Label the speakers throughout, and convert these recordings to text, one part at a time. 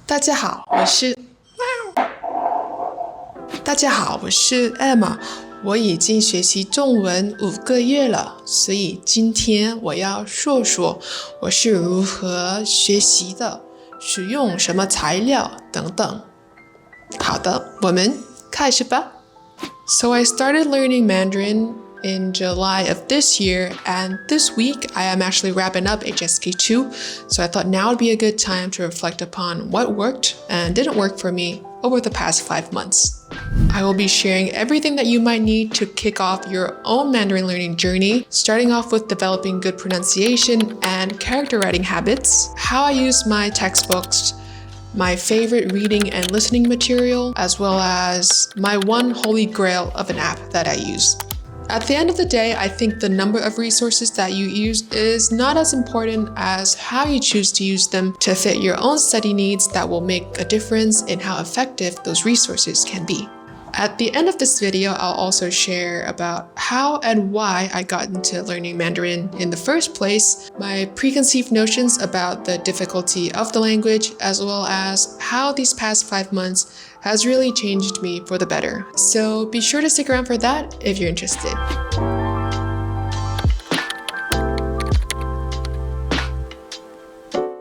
Speaker 1: 大家好，我是 Emma。我已经学习中文5个月了，所以今天我要说说我是如何学习的，使用什么材料等等。好的，我们开始吧。So I started learning Mandarin in July of this year, and this week I am actually wrapping up HSK2, so I thought now would be a good time to reflect upon what worked and didn't work for me over the past 5 months. I will be sharing everything that you might need to kick off your own Mandarin learning journey, starting off with developing good pronunciation and character writing habits, how I use my textbooks, my favorite reading and listening material, as well as my one holy grail of an app that I use. At the end of the day, I think the number of resources that you use is not as important as how you choose to use them to fit your own study needs that will make a difference in how effective those resources can be. At the end of this video, I'll also share about how and why I got into learning Mandarin in the first place, my preconceived notions about the difficulty of the language, as well as how these past 5 months has really changed me for the better. So be sure to stick around for that if you're interested.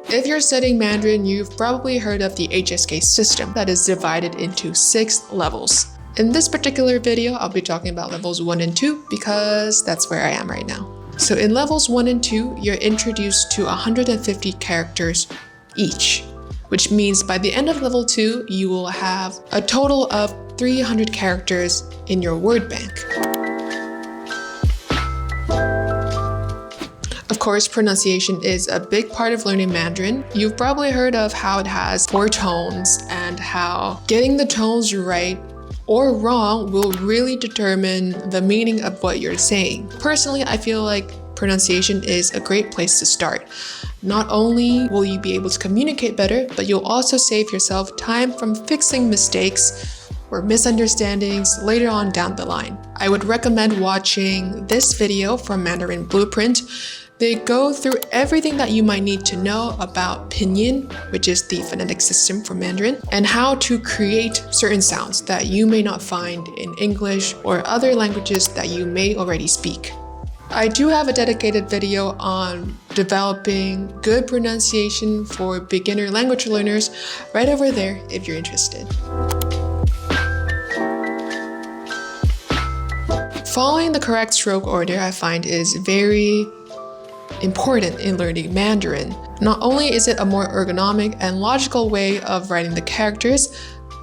Speaker 1: If you're studying Mandarin, you've probably heard of the HSK system that is divided into 6 levels. In this particular video, I'll be talking about levels 1 and 2 because that's where I am right now. So in levels 1 and 2, you're introduced to 150 characters each, which means by the end of level 2, you will have a total of 300 characters in your word bank. Of course, pronunciation is a big part of learning Mandarin. You've probably heard of how it has 4 tones and how getting the tones right or wrong will really determine the meaning of what you're saying. Personally, I feel like pronunciation is a great place to start. Not only will you be able to communicate better, but you'll also save yourself time from fixing mistakes or misunderstandings later on down the line. I would recommend watching this video from Mandarin Blueprint. They go through everything that you might need to know about pinyin, which is the phonetic system for Mandarin, and how to create certain sounds that you may not find in English or other languages that you may already speak. I do have a dedicated video on developing good pronunciation for beginner language learners right over there if you're interested. Following the correct stroke order, I find, is very important in learning Mandarin. Not only is it a more ergonomic and logical way of writing the characters,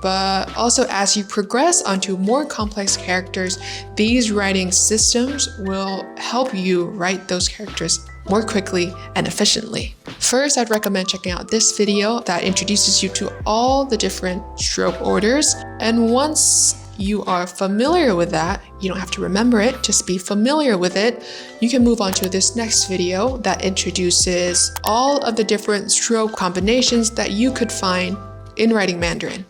Speaker 1: but also as you progress onto more complex characters, these writing systems will help you write those characters more quickly and efficiently. First, I'd recommend checking out this video that introduces you to all the different stroke orders. And once you are familiar with that, you don't have to remember it, just be familiar with it, you can move on to this next video that introduces all of the different stroke combinations that you could find in writing Mandarin.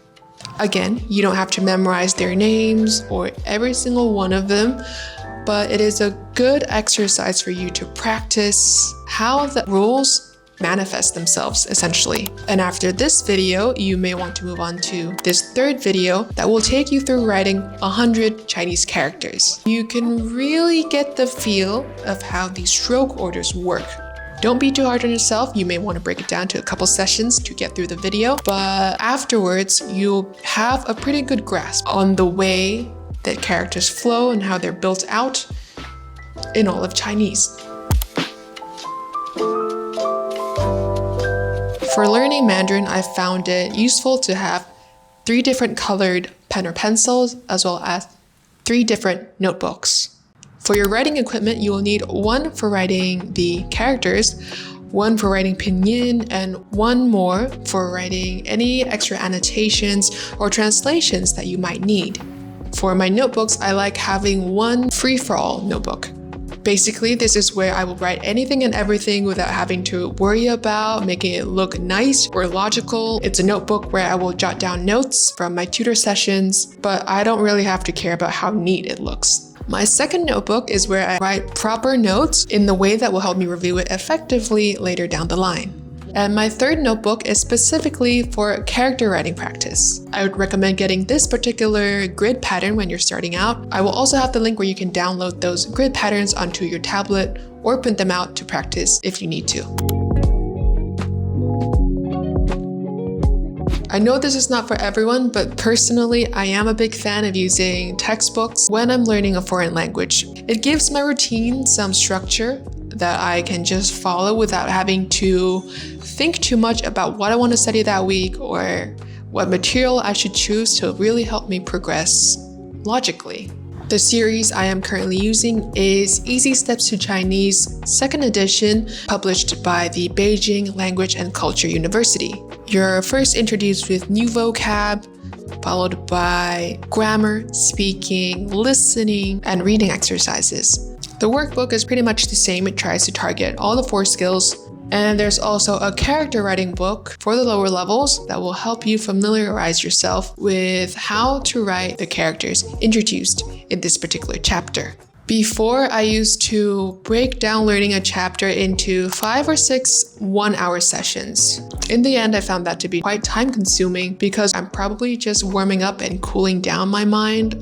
Speaker 1: Again, you don't have to memorize their names or every single one of them, but it is a good exercise for you to practice how the rules manifest themselves, essentially. And after this video, you may want to move on to this third video that will take you through writing 100 Chinese characters. You can really get the feel of how these stroke orders work. Don't be too hard on yourself. You may want to break it down to a couple sessions to get through the video, but afterwards, you'll have a pretty good grasp on the way that characters flow and how they're built out in all of Chinese. For learning Mandarin, I found it useful to have 3 different colored pen or pencils, as well as 3 different notebooks. For your writing equipment, you will need 1 for writing the characters, 1 for writing pinyin, and 1 more for writing any extra annotations or translations that you might need. For my notebooks, I like having 1 free-for-all notebook. Basically, this is where I will write anything and everything without having to worry about making it look nice or logical. It's a notebook where I will jot down notes from my tutor sessions, but I don't really have to care about how neat it looks. My second notebook is where I write proper notes in the way that will help me review it effectively later down the line. And my third notebook is specifically for character writing practice. I would recommend getting this particular grid pattern when you're starting out. I will also have the link where you can download those grid patterns onto your tablet or print them out to practice if you need to. I know this is not for everyone, but personally, I am a big fan of using textbooks when I'm learning a foreign language. It gives my routine some structure that I can just follow without having to think too much about what I want to study that week or what material I should choose to really help me progress logically. The series I am currently using is Easy Steps to Chinese, 2nd edition, published by the Beijing Language and Culture University. You're first introduced with new vocab, followed by grammar, speaking, listening, and reading exercises. The workbook is pretty much the same. It tries to target all the 4 skills. And there's also a character writing book for the lower levels that will help you familiarize yourself with how to write the characters introduced in this particular chapter. Before, I used to break down learning a chapter into 5 or 6 one-hour sessions. In the end, I found that to be quite time-consuming because I'm probably just warming up and cooling down my mind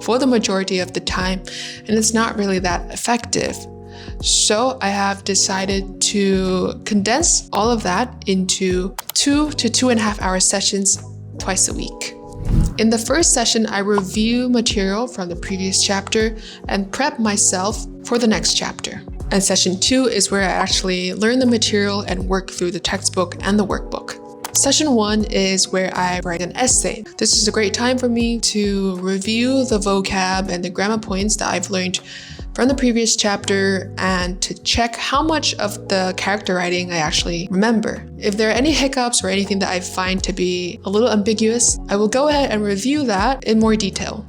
Speaker 1: for the majority of the time, and it's not really that effective. So I have decided to condense all of that into 2 to 2.5 hour sessions twice a week. In the first session, I review material from the previous chapter and prep myself for the next chapter. And session 2 is where I actually learn the material and work through the textbook and the workbook. Session 1 is where I write an essay. This is a great time for me to review the vocab and the grammar points that I've learned from the previous chapter and to check how much of the character writing I actually remember. If there are any hiccups or anything that I find to be a little ambiguous, I will go ahead and review that in more detail.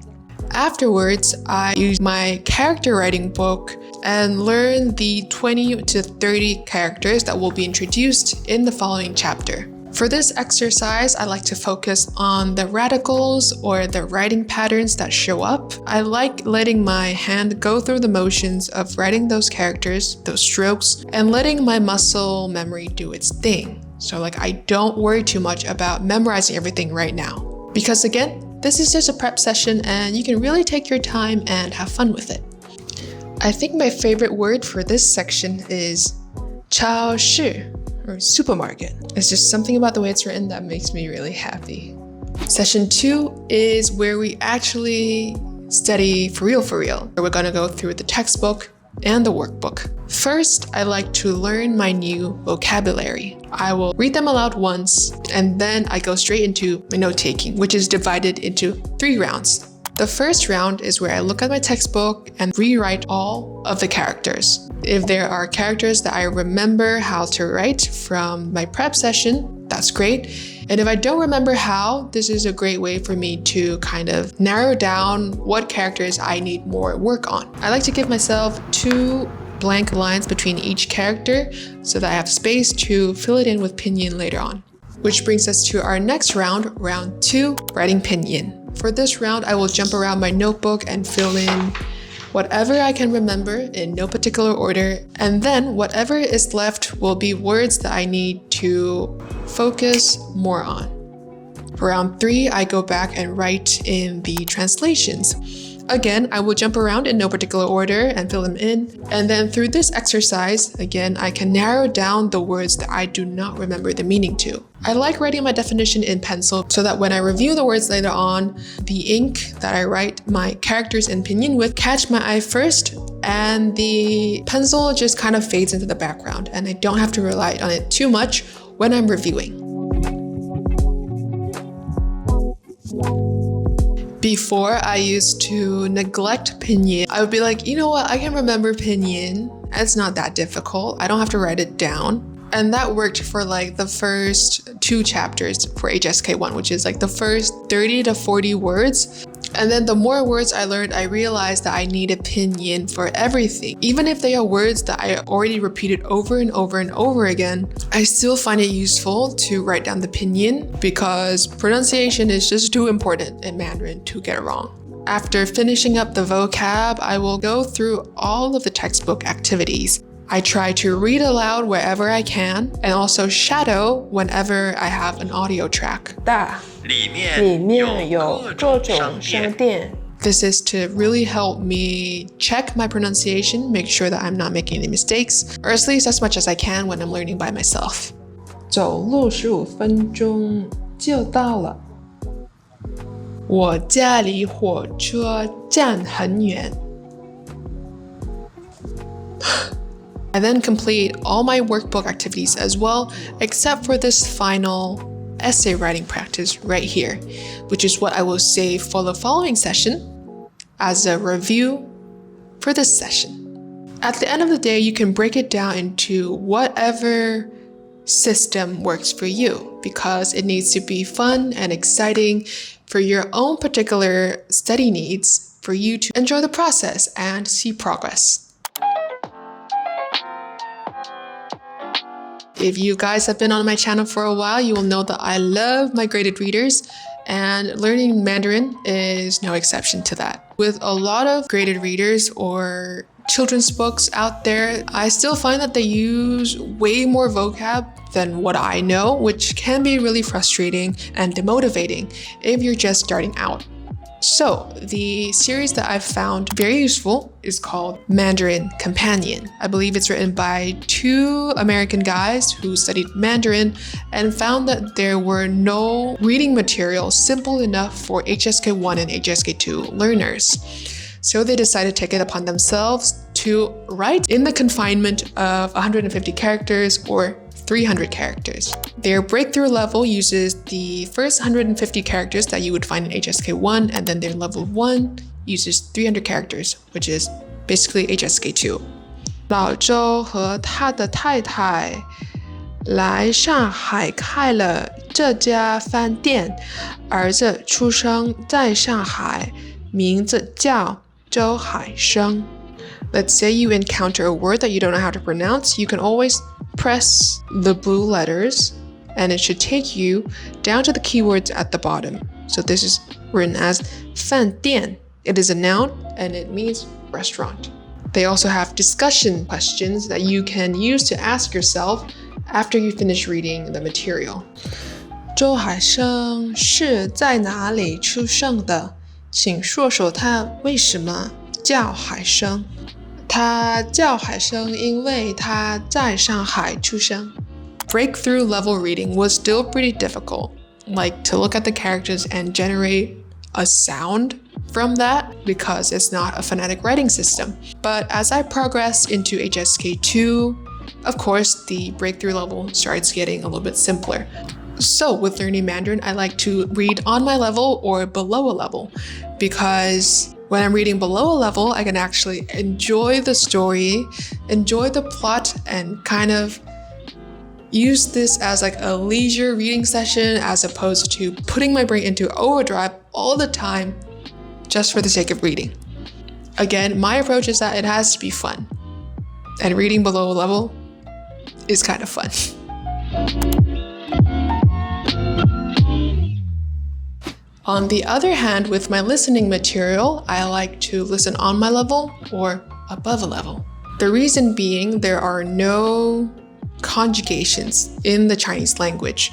Speaker 1: Afterwards, I use my character writing book and learn the 20 to 30 characters that will be introduced in the following chapter. For this exercise, I like to focus on the radicals or the writing patterns that show up. I like letting my hand go through the motions of writing those characters, those strokes, and letting my muscle memory do its thing. So I don't worry too much about memorizing everything right now. Because again, this is just a prep session and you can really take your time and have fun with it. I think my favorite word for this section is 超市. Or supermarket. It's just something about the way it's written that makes me really happy. Session 2 is where we actually study for real. We're going to go through the textbook and the workbook. First, I like to learn my new vocabulary. I will read them aloud once, and then I go straight into my note-taking, which is divided into 3 rounds. The first round is where I look at my textbook and rewrite all of the characters. If there are characters that I remember how to write from my prep session, that's great. And if I don't remember how, this is a great way for me to kind of narrow down what characters I need more work on. I like to give myself 2 blank lines between each character so that I have space to fill it in with pinyin later on. Which brings us to our next round, round 2, writing pinyin. For this round, I will jump around my notebook and fill in whatever I can remember in no particular order, and then whatever is left will be words that I need to focus more on. For round 3, I go back and write in the translations. Again, I will jump around in no particular order and fill them in. And then through this exercise, again, I can narrow down the words that I do not remember the meaning to. I like writing my definition in pencil so that when I review the words later on, the ink that I write my characters in pinyin with catch my eye first, and the pencil just kind of fades into the background, and I don't have to rely on it too much when I'm reviewing. Before, I used to neglect pinyin. I would be like, you know what, I can remember pinyin. It's not that difficult. I don't have to write it down. And that worked for the first 2 chapters for HSK1, which is the first 30 to 40 words. And then the more words I learned, I realized that I needed pinyin for everything. Even if they are words that I already repeated over and over and over again, I still find it useful to write down the pinyin because pronunciation is just too important in Mandarin to get it wrong. After finishing up the vocab, I will go through all of the textbook activities. I try to read aloud wherever I can and also shadow whenever I have an audio track.
Speaker 2: 大里面有各种商店。
Speaker 1: This is to really help me check my pronunciation, make sure that I'm not making any mistakes, or at least as much as I can when I'm learning by myself.
Speaker 2: 走路15分钟就到了。
Speaker 1: 我家离火车站很远。I then complete all my workbook activities as well, except for this final essay writing practice right here, which is what I will save for the following session as a review for this session. At the end of the day, you can break it down into whatever system works for you because it needs to be fun and exciting for your own particular study needs for you to enjoy the process and see progress. If you guys have been on my channel for a while, you will know that I love my graded readers, and learning Mandarin is no exception to that. With a lot of graded readers or children's books out there, I still find that they use way more vocab than what I know, which can be really frustrating and demotivating if you're just starting out. So the series that I've found very useful is called Mandarin Companion. I believe it's written by 2 American guys who studied Mandarin and found that there were no reading materials simple enough for HSK1 and HSK2 learners. So they decided to take it upon themselves to write in the confinement of 150 characters or 300 characters. Their breakthrough level uses the first 150 characters that you would find in HSK1, and then their level 1 uses 300 characters, which is basically HSK2. 老周和他的太太来上海开了这家饭店，儿子出生在上海，名字叫周海生。Let's say you encounter a word that you don't know how to pronounce, you can always press the blue letters and it should take you down to the keywords at the bottom. So this is written as 饭店. It is a noun and it means restaurant. They also have discussion questions that you can use to ask yourself after you finish reading the material.
Speaker 2: 周海生是在哪里出生的？请说说他为什么叫海生。他叫海生，因为他在上海出生。
Speaker 1: Breakthrough level reading was still pretty difficult, like to look at the characters and generate a sound from that because it's not a phonetic writing system. But as I progressed into HSK2, of course, the breakthrough level starts getting a little bit simpler. So with learning Mandarin, I like to read on my level or below a level because when I'm reading below a level, I can actually enjoy the story, enjoy the plot, and kind of use this as like a leisure reading session as opposed to putting my brain into overdrive all the time just for the sake of reading. Again, my approach is that it has to be fun, and reading below a level is kind of fun. On the other hand, with my listening material, I like to listen on my level or above a level. The reason being there are no conjugations in the Chinese language,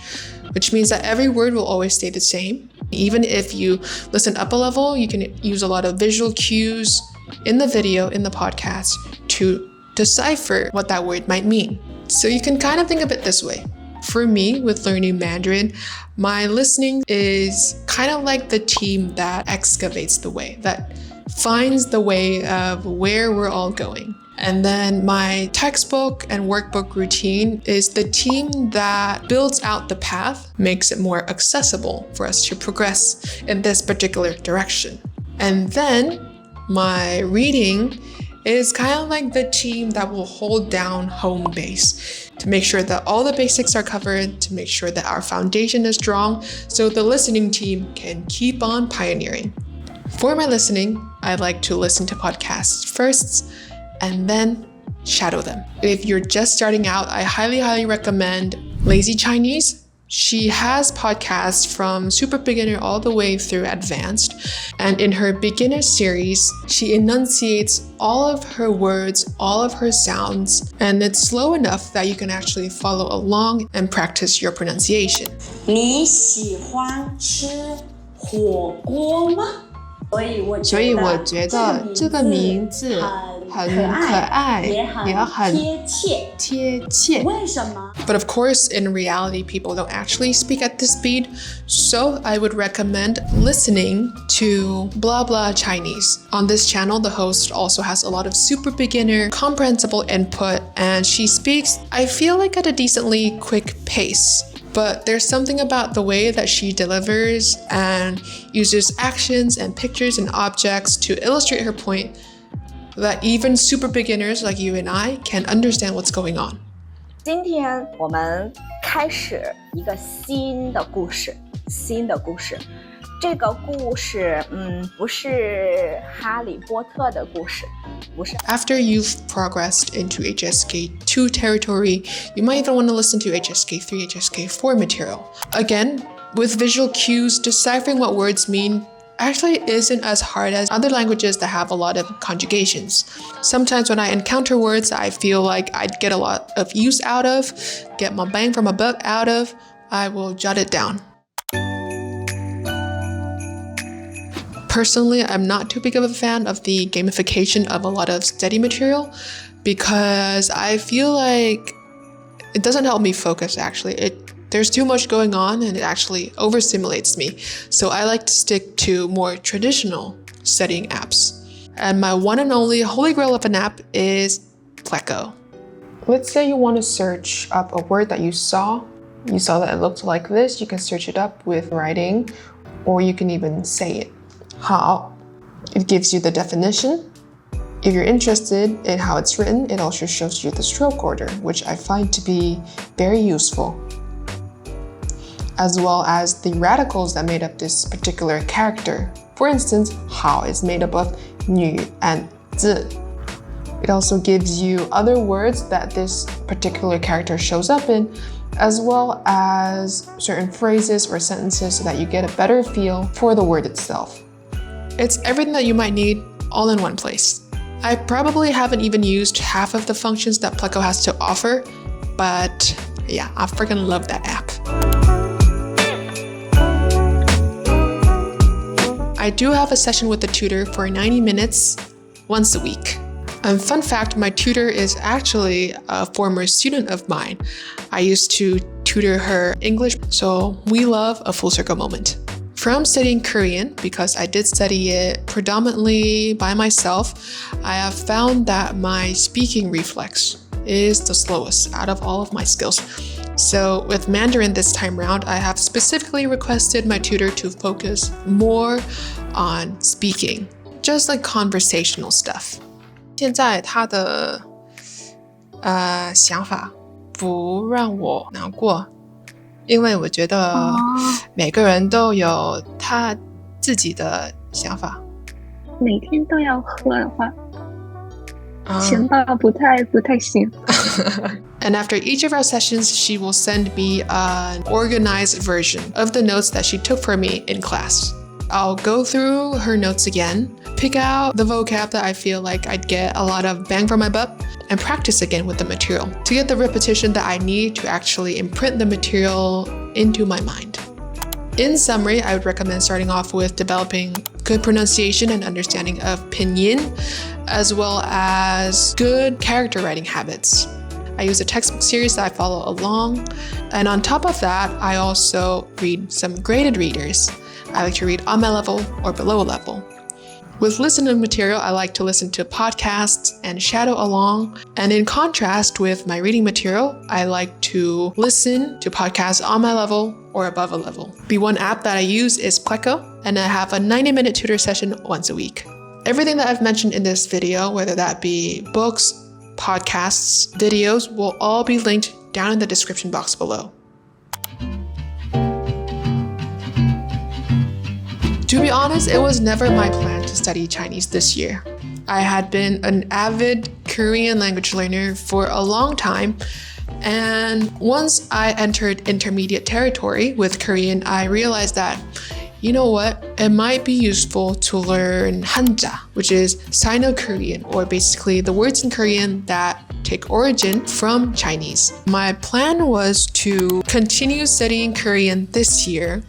Speaker 1: which means that every word will always stay the same. Even if you listen up a level, you can use a lot of visual cues in the video, in the podcast, to decipher what that word might mean. So you can kind of think of it this way. For me, with learning Mandarin, my listening is kind of like the team that excavates the way, that finds the way of where we're all going. And then my textbook and workbook routine is the team that builds out the path, makes it more accessible for us to progress in this particular direction. And then my reading is kind of like the team that will hold down home base to make sure that all the basics are covered, to make sure that our foundation is strong, so the listening team can keep on pioneering. For my listening, I like to listen to podcasts first and then shadow them. If you're just starting out, I highly recommend Lazy Chinese She has podcasts from super beginner all the way through advanced, and in her beginner series, she enunciates all of her words, all of her sounds, and it's slow enough that you can actually follow along and practice your pronunciation.
Speaker 3: 你喜欢吃火锅吗？
Speaker 1: 所以我觉得这个名字很可爱，也很贴切。
Speaker 3: 为什么？
Speaker 1: But of course, in reality, people don't actually speak at this speed, so I would recommend listening to Blah Blah Chinese. On this channel, the host also has a lot of super beginner, comprehensible input, and she speaks, I feel like, at a decently quick pace. But there's something about the way that she delivers and uses actions and pictures and objects to illustrate her point that even super beginners like you and I can understand what's going on.
Speaker 4: 今天我们开始一个新的故事。这个故事，不是哈利波特的故事，不是。
Speaker 1: After you've progressed into HSK 2 territory, you might even want to listen to HSK 3, HSK 4 material. Again, with visual cues, deciphering what words mean actually isn't as hard as other languages that have a lot of conjugations. Sometimes when I encounter words that I feel like I'd get a lot of use out of, get my bang for my buck out of, I will jot it down. Personally, I'm not too big of a fan of the gamification of a lot of study material because I feel like it doesn't help me focus actually. There's too much going on and it actually overstimulates me. So I like to stick to more traditional studying apps. And my one and only holy grail of an app is Pleco. Let's say you want to search up a word that you saw that it looked like this. You can search it up with writing, or you can even say it. 好. It gives you the definition. If you're interested in how it's written, it also shows you the stroke order, which I find to be very useful, as well as the radicals that made up this particular character. For instance, 好 is made up of 女 and 字. It also gives you other words that this particular character shows up in, as well as certain phrases or sentences so that you get a better feel for the word itself. It's everything that you might need all in one place. I probably haven't even used half of the functions that Pleco has to offer, but yeah, I freaking love that app. I do have a session with the tutor for 90 minutes once a week. And fun fact, my tutor is actually a former student of mine. I used to tutor her English, so we love a full circle moment. From studying Korean, because I did study it predominantly by myself, I have found that my speaking reflex is the slowest out of all of my skills. So with Mandarin this time around, I have specifically requested my tutor to focus more on speaking, just like conversational stuff. 现在他的想法不让我难过，因为我觉得每个人都有他自己的想法。
Speaker 5: 每天都要喝的话，钱包不太行。
Speaker 1: And after each of our sessions, she will send me an organized version of the notes that she took for me in class. I'll go through her notes again, pick out the vocab that I feel like I'd get a lot of bang for my buck, and practice again with the material to get the repetition that I need to actually imprint the material into my mind. In summary, I would recommend starting off with developing good pronunciation and understanding of pinyin, as well as good character writing habits. I use a textbook series that I follow along, and on top of that, I also read some graded readers. I like to read on my level or below a level. With listening material, I like to listen to podcasts and shadow along. And in contrast with my reading material, I like to listen to podcasts on my level or above a level. The one app that I use is Pleco, and I have a 90-minute tutor session once a week. Everything that I've mentioned in this video, whether that be books, podcasts, videos, will all be linked down in the description box below. To be honest, it was never my plan to study Chinese this year. I had been an avid Korean language learner for a long time,
Speaker 2: And once I entered intermediate territory with Korean, I realized that, you know what, it might be useful to learn Hanja, which is Sino-Korean, or basically the words in Korean that take origin from Chinese. My plan was to continue studying Korean this year,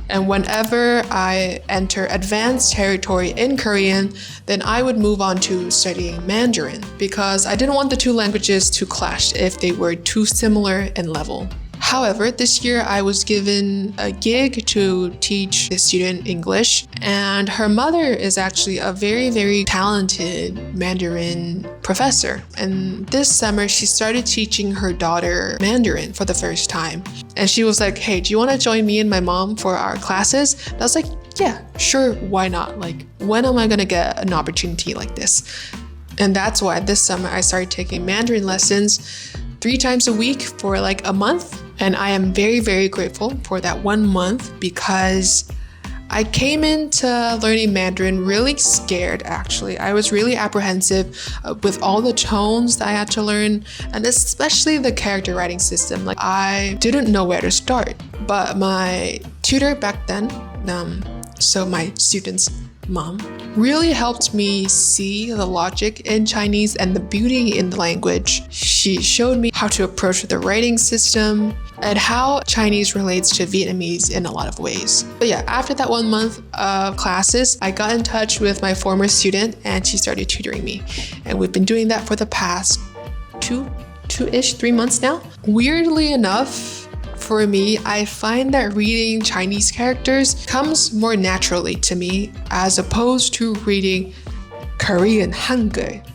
Speaker 2: and whenever I enter advanced territory in Korean, then I would move on to studying Mandarin, because I didn't want the two languages to clash if they were too similar in level. However, this year I was given a gig to teach the student English, and her mother is actually a very, very talented Mandarin professor. And this summer she started teaching her daughter Mandarin for the first time. And she was like, hey, do you want to join me and my mom for our classes? And I was like, yeah, sure, why not? Like, when am I gonna get an opportunity like this? And that's why this summer I started taking Mandarin lessons 3 times a week for like a month. And I am very, very grateful for that 1 month, because I came into learning Mandarin really scared, actually. I was really apprehensive with all the tones that I had to learn, and especially the character writing system. Like, I didn't know where to start. But my tutor back then, so my student's mom, really helped me see the logic in Chinese and the beauty in the language. She showed me how to approach the writing system and how Chinese relates to Vietnamese in a lot of ways. But yeah, after that 1 month of classes, I got in touch with my former student and she started tutoring me. And we've been doing that for the past 3 months now. Weirdly enough, for me, I find that reading Chinese characters comes more naturally to me as opposed to reading Korean Hangul,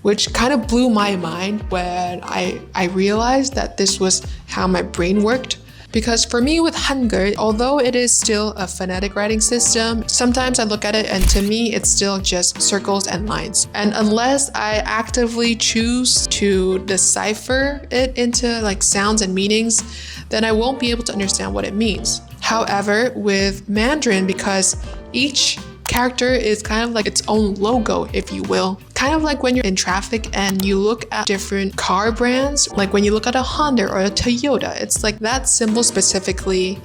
Speaker 2: which kind of blew my mind when I realized that this was how my brain worked. Because for me with Hangul, although it is still a phonetic writing system, sometimes I look at it and to me it's still just circles and lines. And unless I actively choose to decipher it into like sounds and meanings, then I won't be able to understand what it means. However, with Mandarin, because each character is kind of like its own logo, if you will. Kind of like when you're in traffic and you look at different car brands, like when you look at a Honda or a Toyota, it's like that symbol specifically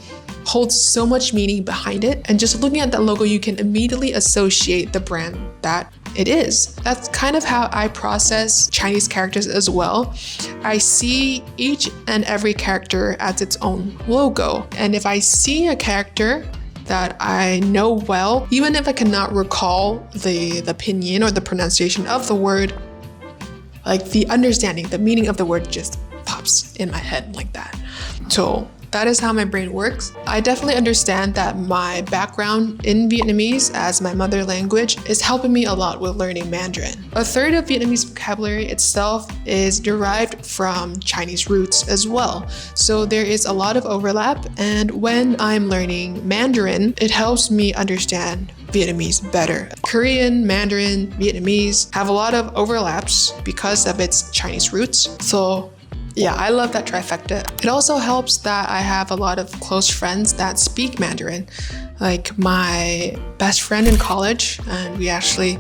Speaker 2: holds so much meaning behind it. And just looking at that logo, you can immediately associate the brand that it is. That's kind of how I process Chinese characters as well. I see each and every character as its own logo. And if I see a character that I know well, even if I cannot recall the pinyin or the pronunciation of the word, like the understanding, the meaning of the word just pops in my head like that. So that is how my brain works. I definitely understand that my background in Vietnamese as my mother language is helping me a lot with learning Mandarin. A third of Vietnamese vocabulary itself is derived from Chinese roots as well. So there is a lot of overlap, and when I'm learning Mandarin, it helps me understand Vietnamese better. Korean, Mandarin, Vietnamese have a lot of overlaps because of its Chinese roots. So yeah, I love that trifecta. It also helps that I have a lot of close friends that speak Mandarin. Like my best friend in college, and we actually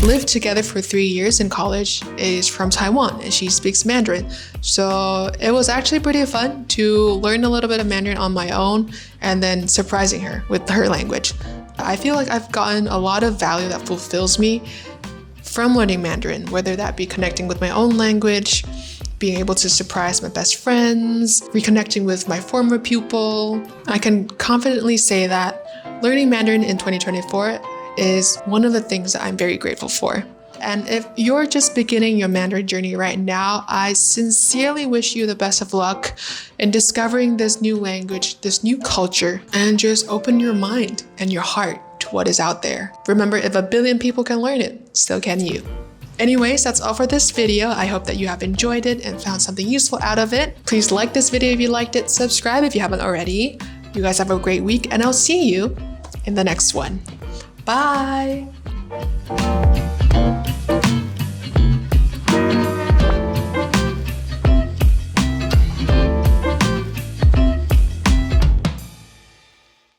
Speaker 2: lived together for 3 years in college, is from Taiwan and she speaks Mandarin. So it was actually pretty fun to learn a little bit of Mandarin on my own and then surprising her with her language. I feel like I've gotten a lot of value that fulfills me from learning Mandarin, whether that be connecting with my own language, being able to surprise my best friends, reconnecting with my former pupil. I can confidently say that learning Mandarin in 2024 is one of the things that I'm very grateful for. And if you're just beginning your Mandarin journey right now, I sincerely wish you the best of luck in discovering this new language, this new culture, and just open your mind and your heart to what is out there. Remember, if 1 billion people can learn it, so can you. Anyways, that's all for this video. I hope that you have enjoyed it and found something useful out of it. Please like this video if you liked it, subscribe if you haven't already. You guys have a great week and I'll see you in the next one. Bye!